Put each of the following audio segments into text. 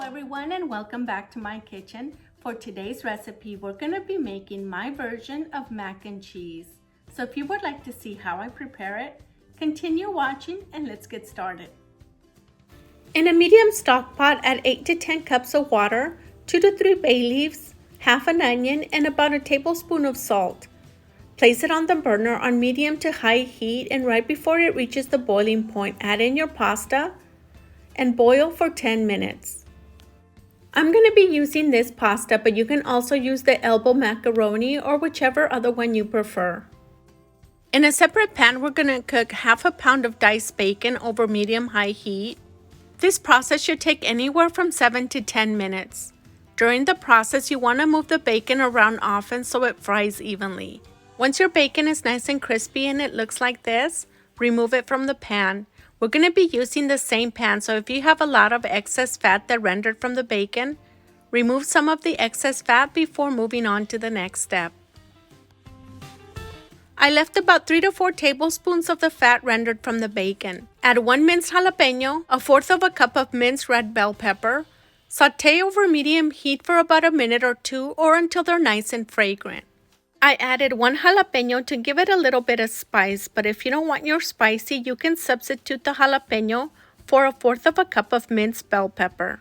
everyone, and welcome back to my kitchen. For today's recipe, we're going to be making my version of mac and cheese. So if you would like to see how I prepare it, continue watching and let's get started. In a medium stock pot, add 8 to 10 cups of water, 2 to 3 bay leaves, half an onion, and about a tablespoon of salt. Place it on the burner on medium to high heat, and right before it reaches the boiling point, add in your pasta and boil for 10 minutes. I'm going to be using this pasta, but you can also use the elbow macaroni or whichever other one you prefer. In a separate pan, we're going to cook half a pound of diced bacon over medium-high heat. This process should take anywhere from 7 to 10 minutes. During the process, you want to move the bacon around often so it fries evenly. Once your bacon is nice and crispy and it looks like this, remove it from the pan. We're going to be using the same pan, so if you have a lot of excess fat that rendered from the bacon, remove some of the excess fat before moving on to the next step. I left about 3 to 4 tablespoons of the fat rendered from the bacon. Add 1 minced jalapeno, 1/4 of a cup of minced red bell pepper. Sauté over medium heat for about a minute or two or until they're nice and fragrant. I added 1 jalapeno to give it a little bit of spice, but if you don't want your spicy, you can substitute the jalapeno for 1/4 of a cup of minced bell pepper.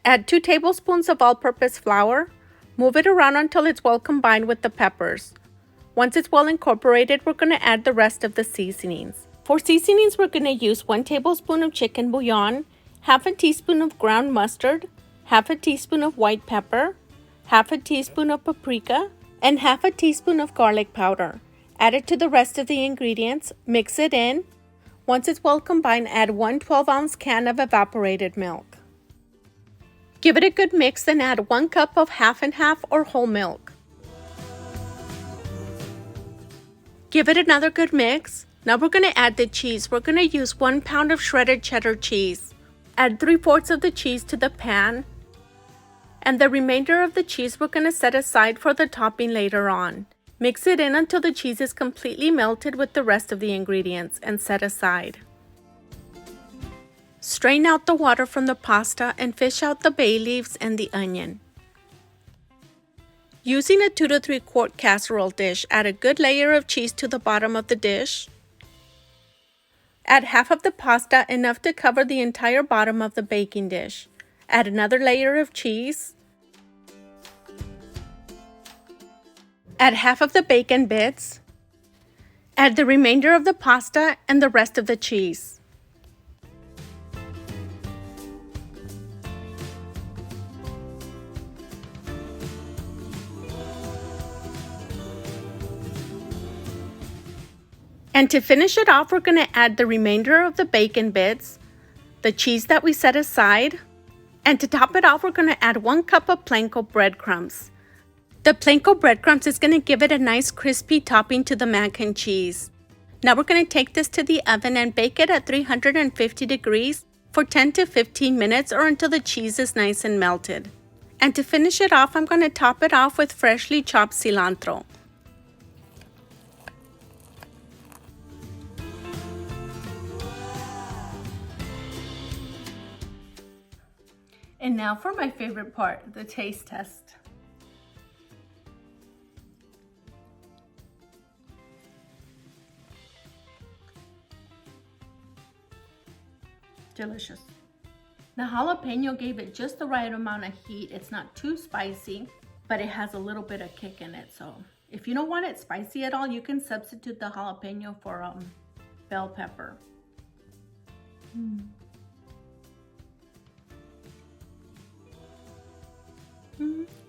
Add 2 tablespoons of all-purpose flour. Move it around until it's well combined with the peppers. Once it's well incorporated, we're going to add the rest of the seasonings. For seasonings, we're going to use 1 tablespoon of chicken bouillon, half a teaspoon of ground mustard, half a teaspoon of white pepper, half a teaspoon of paprika, and half a teaspoon of garlic powder. Add it to the rest of the ingredients, mix it in. Once it's well combined, add 1 12-ounce can of evaporated milk. Give it a good mix, then add 1 cup of half and half or whole milk. Give it another good mix. Now we're going to add the cheese. We're going to use 1 pound of shredded cheddar cheese. Add 3/4 of the cheese to the pan. And the remainder of the cheese we're going to set aside for the topping later on. Mix it in until the cheese is completely melted with the rest of the ingredients and set aside. Strain out the water from the pasta and fish out the bay leaves and the onion. Using a 2 to 3 quart casserole dish, add a good layer of cheese to the bottom of the dish. Add half of the pasta, enough to cover the entire bottom of the baking dish. Add another layer of cheese. Add half of the bacon bits. Add the remainder of the pasta and the rest of the cheese. And to finish it off, we're going to add the remainder of the bacon bits, the cheese that we set aside, and to top it off, we're going to add 1 cup of Panko breadcrumbs. The Panko breadcrumbs is going to give it a nice crispy topping to the mac and cheese. Now we're going to take this to the oven and bake it at 350 degrees for 10 to 15 minutes or until the cheese is nice and melted. And to finish it off, I'm going to top it off with freshly chopped cilantro. And now for my favorite part, the taste test. Delicious. The jalapeno gave it just the right amount of heat. It's not too spicy, but it has a little bit of kick in it. So if you don't want it spicy at all, you can substitute the jalapeno for bell pepper.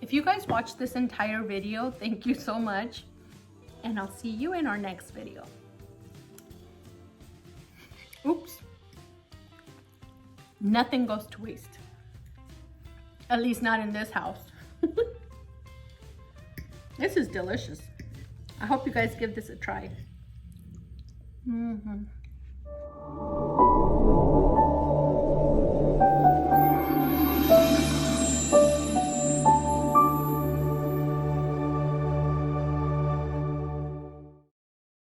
If you guys watched this entire video, thank you so much, and I'll see you in our next video. Oops. Nothing goes to waste. At least not in this house. This is delicious. I hope you guys give this a try.